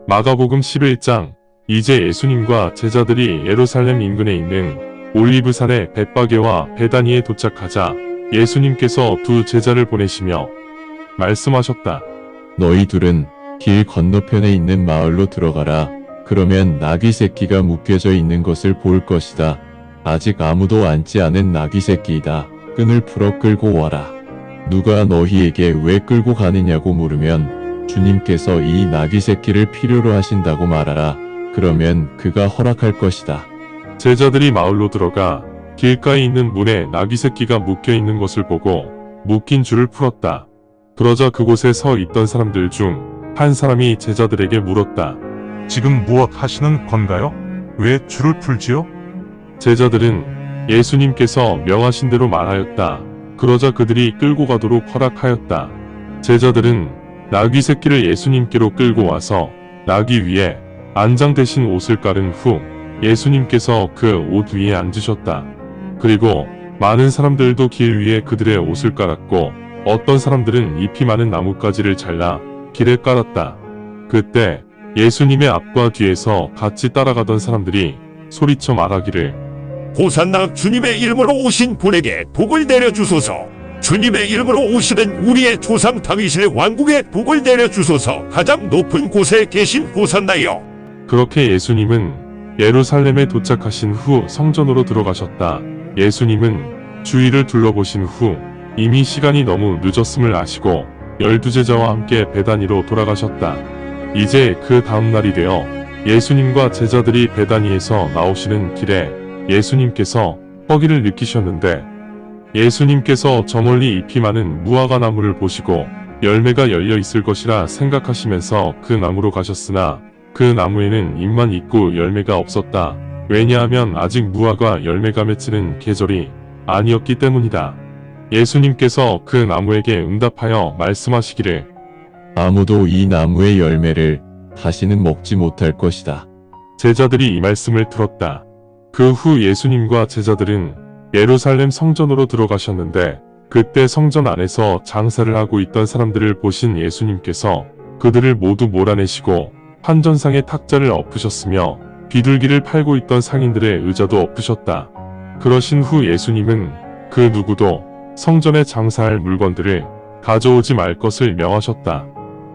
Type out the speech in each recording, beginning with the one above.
마가복음 11장. 이제 예수님과 제자들이 예루살렘 인근에 있는 올리브산의 벳바게와 베다니에 도착하자 예수님께서 두 제자를 보내시며 말씀하셨다. 너희 둘은 길 건너편에 있는 마을로 들어가라. 그러면 나귀 새끼가 묶여져 있는 것을 볼 것이다. 아직 아무도 앉지 않은 나귀 새끼이다. 끈을 풀어 끌고 와라. 누가 너희에게 왜 끌고 가느냐고 물으면 주님께서 이 나귀 새끼를 필요로 하신다고 말하라. 그러면 그가 허락할 것이다. 제자들이 마을로 들어가 길가에 있는 문에 나귀 새끼가 묶여 있는 것을 보고 묶인 줄을 풀었다. 그러자 그곳에 서 있던 사람들 중 한 사람이 제자들에게 물었다. 지금 무엇 하시는 건가요? 왜 줄을 풀지요? 제자들은 예수님께서 명하신 대로 말하였다. 그러자 그들이 끌고 가도록 허락하였다. 제자들은 나귀 새끼를 예수님께로 끌고 와서 나귀 위에 안장 대신 옷을 깔은 후 예수님께서 그 옷 위에 앉으셨다. 그리고 많은 사람들도 길 위에 그들의 옷을 깔았고 어떤 사람들은 잎이 많은 나뭇가지를 잘라 길에 깔았다. 그때 예수님의 앞과 뒤에서 같이 따라가던 사람들이 소리쳐 말하기를 호산나 주님의 이름으로 오신 분에게 복을 내려주소서. 주님의 이름으로 오시는 우리의 조상 다윗의 왕국에 복을 내려주소서. 가장 높은 곳에 계신 호산나여. 그렇게 예수님은 예루살렘에 도착하신 후 성전으로 들어가셨다. 예수님은 주위를 둘러보신 후 이미 시간이 너무 늦었음을 아시고 12제자와 함께 베다니로 돌아가셨다. 이제 그 다음날이 되어 예수님과 제자들이 베다니에서 나오시는 길에 예수님께서 허기를 느끼셨는데 예수님께서 저 멀리 잎이 많은 무화과 나무를 보시고 열매가 열려 있을 것이라 생각하시면서 그 나무로 가셨으나 그 나무에는 잎만 있고 열매가 없었다. 왜냐하면 아직 무화과 열매가 맺히는 계절이 아니었기 때문이다. 예수님께서 그 나무에게 응답하여 말씀하시기를 아무도 이 나무의 열매를 다시는 먹지 못할 것이다. 제자들이 이 말씀을 들었다. 그 후 예수님과 제자들은 예루살렘 성전으로 들어가셨는데 그때 성전 안에서 장사를 하고 있던 사람들을 보신 예수님께서 그들을 모두 몰아내시고 환전상의 탁자를 엎으셨으며 비둘기를 팔고 있던 상인들의 의자도 엎으셨다. 그러신 후 예수님은 그 누구도 성전에 장사할 물건들을 가져오지 말 것을 명하셨다.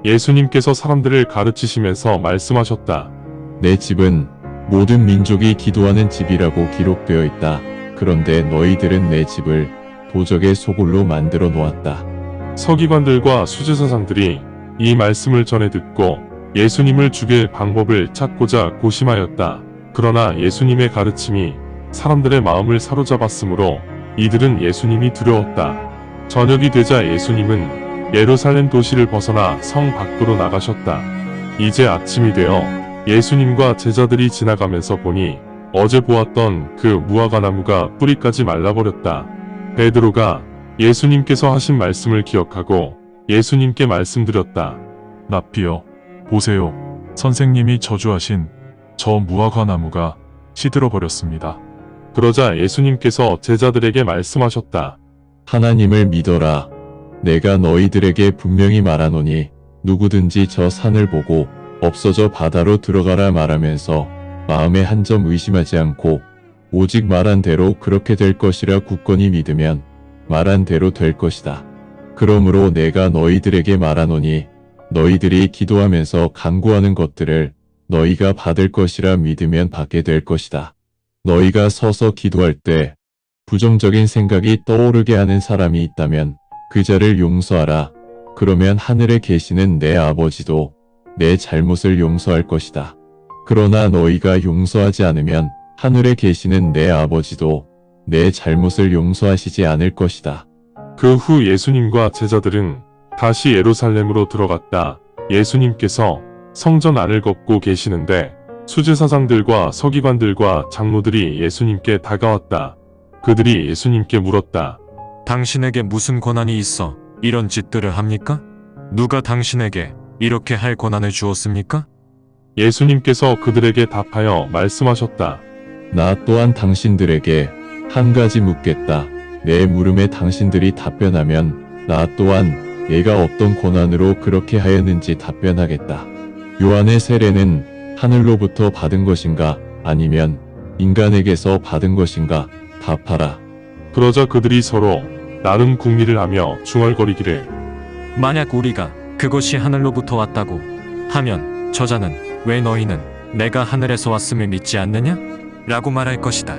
예수님께서 사람들을 가르치시면서 말씀하셨다. 내 집은 모든 민족이 기도하는 집이라고 기록되어 있다. 그런데 너희들은 내 집을 도적의 소굴로 만들어 놓았다. 서기관들과 수제사장들이 이 말씀을 전해 듣고 예수님을 죽일 방법을 찾고자 고심하였다. 그러나 예수님의 가르침이 사람들의 마음을 사로잡았으므로 이들은 예수님이 두려웠다. 저녁이 되자 예수님은 예루살렘 도시를 벗어나 성 밖으로 나가셨다. 이제 아침이 되어 예수님과 제자들이 지나가면서 보니 어제 보았던 그 무화과 나무가 뿌리까지 말라버렸다. 베드로가 예수님께서 하신 말씀을 기억하고 예수님께 말씀드렸다. 랍비여, 보세요. 선생님이 저주하신 저 무화과 나무가 시들어 버렸습니다. 그러자 예수님께서 제자들에게 말씀하셨다. 하나님을 믿어라. 내가 너희들에게 분명히 말하노니 누구든지 저 산을 보고 없어져 바다로 들어가라 말하면서 마음에 한 점 의심하지 않고 오직 말한 대로 그렇게 될 것이라 굳건히 믿으면 말한 대로 될 것이다. 그러므로 내가 너희들에게 말하노니 너희들이 기도하면서 간구하는 것들을 너희가 받을 것이라 믿으면 받게 될 것이다. 너희가 서서 기도할 때 부정적인 생각이 떠오르게 하는 사람이 있다면 그 자를 용서하라. 그러면 하늘에 계시는 내 아버지도 내 잘못을 용서할 것이다. 그러나 너희가 용서하지 않으면 하늘에 계시는 내 아버지도 내 잘못을 용서하시지 않을 것이다. 그 후 예수님과 제자들은 다시 예루살렘으로 들어갔다. 예수님께서 성전 안을 걷고 계시는데 수제사장들과 서기관들과 장로들이 예수님께 다가왔다. 그들이 예수님께 물었다. 당신에게 무슨 권한이 있어 이런 짓들을 합니까? 누가 당신에게 이렇게 할 권한을 주었습니까? 예수님께서 그들에게 답하여 말씀하셨다. 나 또한 당신들에게 한 가지 묻겠다. 내 물음에 당신들이 답변하면 나 또한 내가 어떤 권한으로 그렇게 하였는지 답변하겠다. 요한의 세례는 하늘로부터 받은 것인가 아니면 인간에게서 받은 것인가 답하라. 그러자 그들이 서로 나름 궁리를 하며 중얼거리기를 만약 우리가 그것이 하늘로부터 왔다고 하면 저자는 왜 너희는 내가 하늘에서 왔음을 믿지 않느냐? 라고 말할 것이다.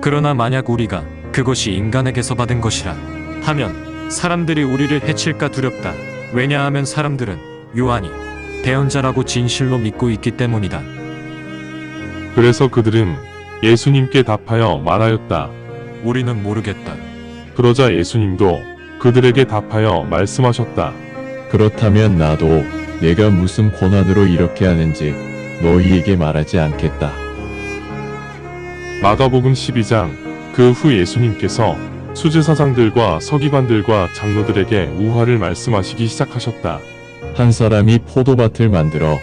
그러나 만약 우리가 그것이 인간에게서 받은 것이라 하면 사람들이 우리를 해칠까 두렵다. 왜냐하면 사람들은 요한이 대언자라고 진실로 믿고 있기 때문이다. 그래서 그들은 예수님께 답하여 말하였다. 우리는 모르겠다. 그러자 예수님도 그들에게 답하여 말씀하셨다. 그렇다면 나도 내가 무슨 권한으로 이렇게 하는지 너희에게 말하지 않겠다. 마가복음 12장 그 후 예수님께서 수제사장들과 서기관들과 장로들에게 우화를 말씀하시기 시작하셨다. 한 사람이 포도밭을 만들어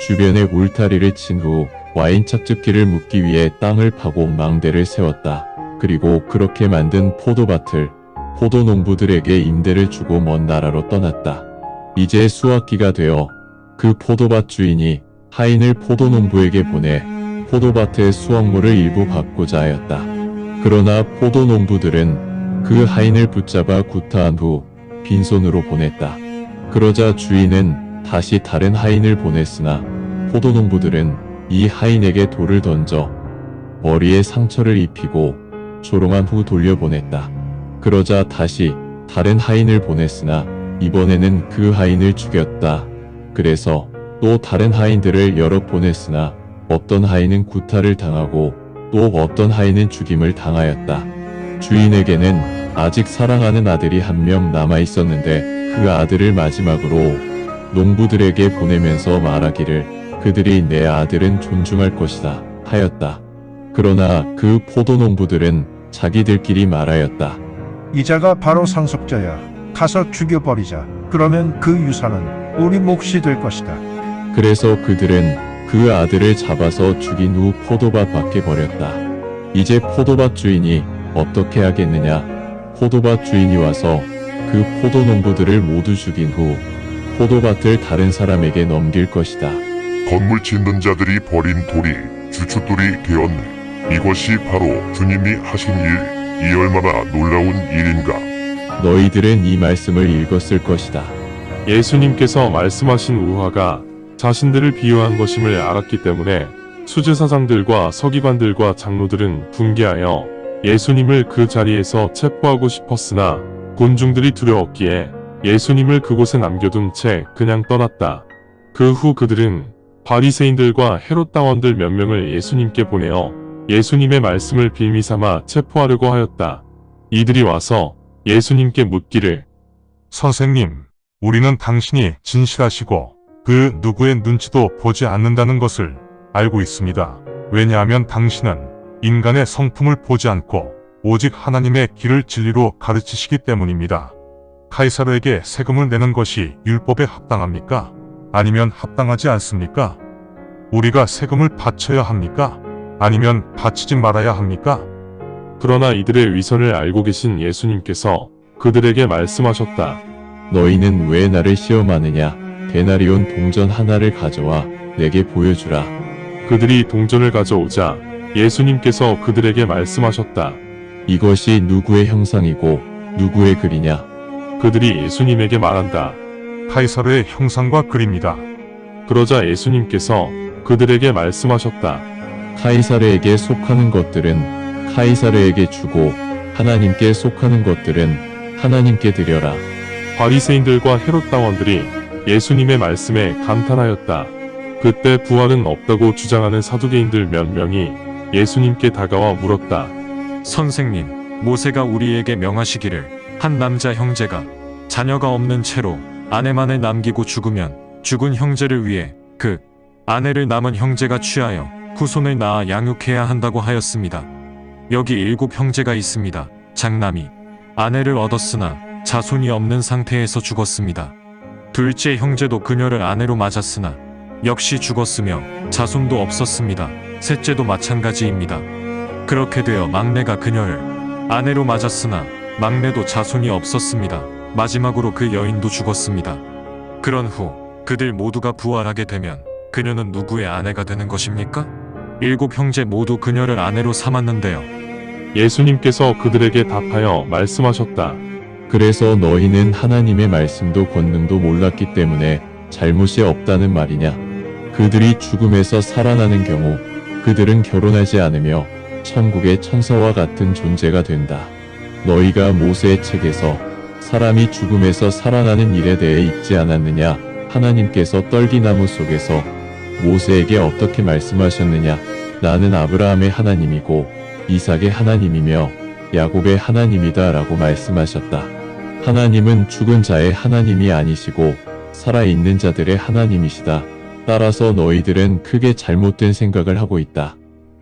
주변에 울타리를 친 후 와인 착즙기를 묻기 위해 땅을 파고 망대를 세웠다. 그리고 그렇게 만든 포도밭을 포도농부들에게 임대를 주고 먼 나라로 떠났다. 이제 수확기가 되어 그 포도밭 주인이 하인을 포도농부에게 보내 포도밭의 수확물을 일부 받고자 하였다. 그러나 포도농부들은 그 하인을 붙잡아 구타한 후 빈손으로 보냈다. 그러자 주인은 다시 다른 하인을 보냈으나 포도농부들은 이 하인에게 돌을 던져 머리에 상처를 입히고 조롱한 후 돌려보냈다. 그러자 다시 다른 하인을 보냈으나 이번에는 그 하인을 죽였다. 그래서 또 다른 하인들을 여러 보냈으나 어떤 하인은 구타를 당하고 또 어떤 하인은 죽임을 당하였다. 주인에게는 아직 사랑하는 아들이 한 명 남아 있었는데 그 아들을 마지막으로 농부들에게 보내면서 말하기를 그들이 내 아들은 존중할 것이다 하였다. 그러나 그 포도농부들은 자기들끼리 말하였다. 이자가 바로 상속자야. 가서 죽여버리자. 그러면 그 유산은 우리 몫이 될 것이다. 그래서 그들은 그 아들을 잡아서 죽인 후 포도밭 밖에 버렸다. 이제 포도밭 주인이 어떻게 하겠느냐? 포도밭 주인이 와서 그 포도농부들을 모두 죽인 후 포도밭을 다른 사람에게 넘길 것이다. 건물 짓는 자들이 버린 돌이 주춧돌이 되었네. 이것이 바로 주님이 하신 일, 이 얼마나 놀라운 일인가. 너희들은 이 말씀을 읽었을 것이다. 예수님께서 말씀하신 우화가 자신들을 비유한 것임을 알았기 때문에 수제사장들과 서기관들과 장로들은 분개하여 예수님을 그 자리에서 체포하고 싶었으나 군중들이 두려웠기에 예수님을 그곳에 남겨둔 채 그냥 떠났다. 그 후 그들은 바리새인들과 헤롯 당원들 몇 명을 예수님께 보내어 예수님의 말씀을 빌미삼아 체포하려고 하였다. 이들이 와서 예수님께 묻기를 선생님, 우리는 당신이 진실하시고 그 누구의 눈치도 보지 않는다는 것을 알고 있습니다. 왜냐하면 당신은 인간의 성품을 보지 않고 오직 하나님의 길을 진리로 가르치시기 때문입니다. 카이사르에게 세금을 내는 것이 율법에 합당합니까? 아니면 합당하지 않습니까? 우리가 세금을 바쳐야 합니까? 아니면 바치지 말아야 합니까? 그러나 이들의 위선을 알고 계신 예수님께서 그들에게 말씀하셨다. 너희는 왜 나를 시험하느냐? 데나리온 동전 하나를 가져와 내게 보여주라. 그들이 동전을 가져오자 예수님께서 그들에게 말씀하셨다. 이것이 누구의 형상이고 누구의 글이냐? 그들이 예수님에게 말한다. 카이사르의 형상과 글입니다. 그러자 예수님께서 그들에게 말씀하셨다. 카이사르에게 속하는 것들은 카이사르에게 주고 하나님께 속하는 것들은 하나님께 드려라. 바리새인들과 헤롯 당원들이 예수님의 말씀에 감탄하였다. 그때 부활은 없다고 주장하는 사두개인들 몇 명이 예수님께 다가와 물었다. 선생님, 모세가 우리에게 명하시기를 한 남자 형제가 자녀가 없는 채로 아내만을 남기고 죽으면 죽은 형제를 위해 그 아내를 남은 형제가 취하여 후손을 낳아 양육해야 한다고 하였습니다. 여기 7 형제가 있습니다. 장남이 아내를 얻었으나 자손이 없는 상태에서 죽었습니다. 둘째 형제도 그녀를 아내로 맞았으나 역시 죽었으며 자손도 없었습니다. 셋째도 마찬가지입니다. 그렇게 되어 막내가 그녀를 아내로 맞았으나 막내도 자손이 없었습니다. 마지막으로 그 여인도 죽었습니다. 그런 후 그들 모두가 부활하게 되면 그녀는 누구의 아내가 되는 것입니까? 7 형제 모두 그녀를 아내로 삼았는데요. 예수님께서 그들에게 답하여 말씀하셨다. 그래서 너희는 하나님의 말씀도 권능도 몰랐기 때문에 잘못이 없다는 말이냐? 그들이 죽음에서 살아나는 경우 그들은 결혼하지 않으며 천국의 천사와 같은 존재가 된다. 너희가 모세의 책에서 사람이 죽음에서 살아나는 일에 대해 읽지 않았느냐? 하나님께서 떨기나무 속에서 모세에게 어떻게 말씀하셨느냐? 나는 아브라함의 하나님이고 이삭의 하나님이며 야곱의 하나님이다 라고 말씀하셨다. 하나님은 죽은 자의 하나님이 아니시고 살아있는 자들의 하나님이시다. 따라서 너희들은 크게 잘못된 생각을 하고 있다.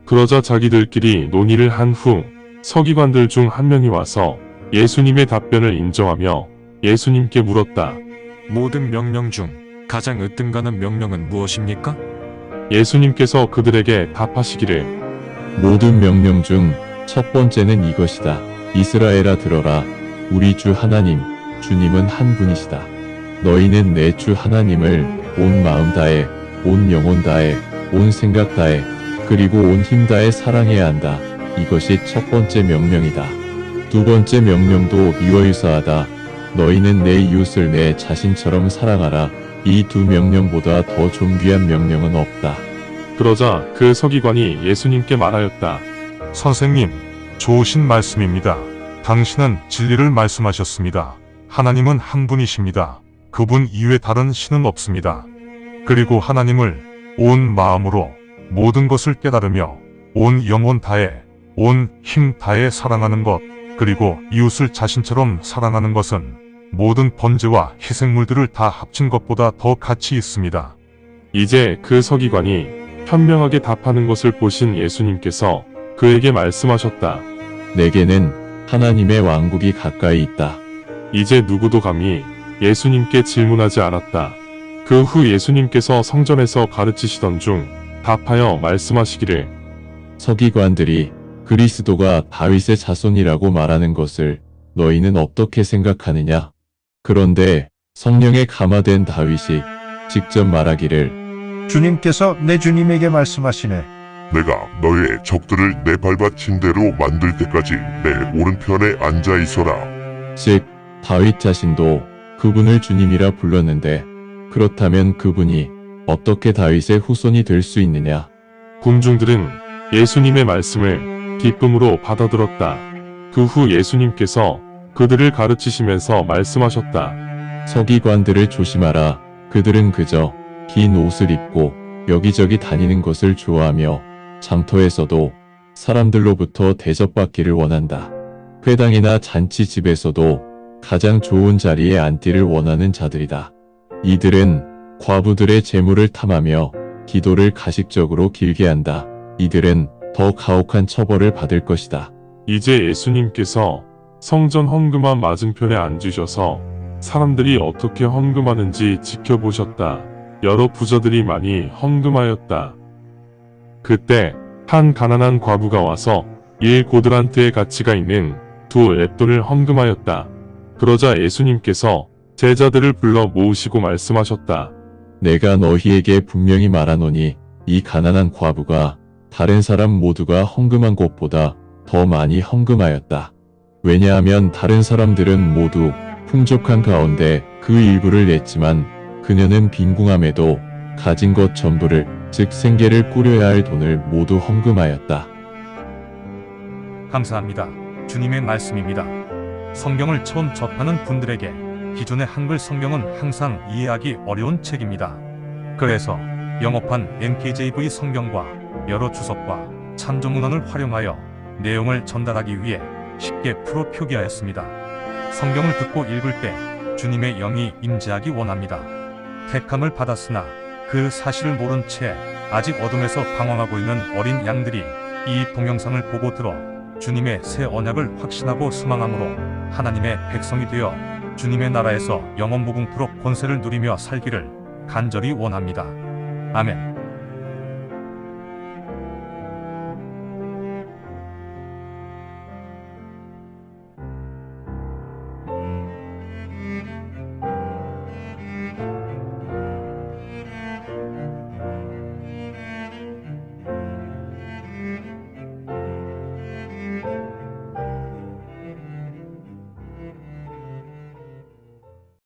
그러자 자기들끼리 논의를 한 후 서기관들 중 한 명이 와서 예수님의 답변을 인정하며 예수님께 물었다. 모든 명령 중 가장 으뜸가는 명령은 무엇입니까? 예수님께서 그들에게 답하시기를 모든 명령 중 첫 번째는 이것이다. 이스라엘아 들어라. 우리 주 하나님, 주님은 한 분이시다. 너희는 내 주 하나님을 온 마음 다해, 온 영혼 다해, 온 생각 다해, 그리고 온 힘 다해 사랑해야 한다. 이것이 첫 번째 명령이다. 두 번째 명령도 이와 유사하다. 너희는 내 이웃을 내 자신처럼 사랑하라. 이 두 명령보다 더 존귀한 명령은 없다. 그러자 그 서기관이 예수님께 말하였다. 선생님, 좋으신 말씀입니다. 당신은 진리를 말씀하셨습니다. 하나님은 한 분이십니다. 그분 이외 다른 신은 없습니다. 그리고 하나님을 온 마음으로 모든 것을 깨달으며 온 영혼 다해, 온 힘 다해 사랑하는 것, 그리고 이웃을 자신처럼 사랑하는 것은 모든 번제와 희생물들을 다 합친 것보다 더 가치 있습니다. 이제 그 서기관이 현명하게 답하는 것을 보신 예수님께서 그에게 말씀하셨다. 내게는 하나님의 왕국이 가까이 있다. 이제 누구도 감히 예수님께 질문하지 않았다. 그 후 예수님께서 성전에서 가르치시던 중 답하여 말씀하시기를 서기관들이 그리스도가 다윗의 자손이라고 말하는 것을 너희는 어떻게 생각하느냐? 그런데 성령에 감화된 다윗이 직접 말하기를 주님께서 내 주님에게 말씀하시네. 내가 너의 적들을 내 발받친 대로 만들 때까지 내 오른편에 앉아 있어라. 즉 다윗 자신도 그분을 주님이라 불렀는데 그렇다면 그분이 어떻게 다윗의 후손이 될 수 있느냐? 군중들은 예수님의 말씀을 기쁨으로 받아들었다. 그 후 예수님께서 그들을 가르치시면서 말씀하셨다. 서기관들을 조심하라. 그들은 그저 긴 옷을 입고 여기저기 다니는 것을 좋아하며 장터에서도 사람들로부터 대접받기를 원한다. 회당이나 잔치집에서도 가장 좋은 자리에 앉기를 원하는 자들이다. 이들은 과부들의 재물을 탐하며 기도를 가식적으로 길게 한다. 이들은 더 가혹한 처벌을 받을 것이다. 이제 예수님께서 성전 헌금함 맞은편에 앉으셔서 사람들이 어떻게 헌금하는지 지켜보셨다. 여러 부자들이 많이 헌금하였다. 그때 한 가난한 과부가 와서 1고드란트의 가치가 있는 2랩돈을 헌금하였다. 그러자 예수님께서 제자들을 불러 모으시고 말씀하셨다. 내가 너희에게 분명히 말하노니 이 가난한 과부가 다른 사람 모두가 헌금한 것보다 더 많이 헌금하였다. 왜냐하면 다른 사람들은 모두 풍족한 가운데 그 일부를 냈지만 그녀는 빈궁함에도 가진 것 전부를, 즉 생계를 꾸려야 할 돈을 모두 헌금하였다. 감사합니다. 주님의 말씀입니다. 성경을 처음 접하는 분들에게 기존의 한글 성경은 항상 이해하기 어려운 책입니다. 그래서 영어판 NKJV 성경과 여러 주석과 참조문헌을 활용하여 내용을 전달하기 위해 쉽게 풀어 표기하였습니다. 성경을 듣고 읽을 때 주님의 영이 임재하기 원합니다. 택함을 받았으나 그 사실을 모른 채 아직 어둠에서 방황하고 있는 어린 양들이 이 동영상을 보고 들어 주님의 새 언약을 확신하고 소망함으로 하나님의 백성이 되어 주님의 나라에서 영원 무궁토록 권세를 누리며 살기를 간절히 원합니다. 아멘.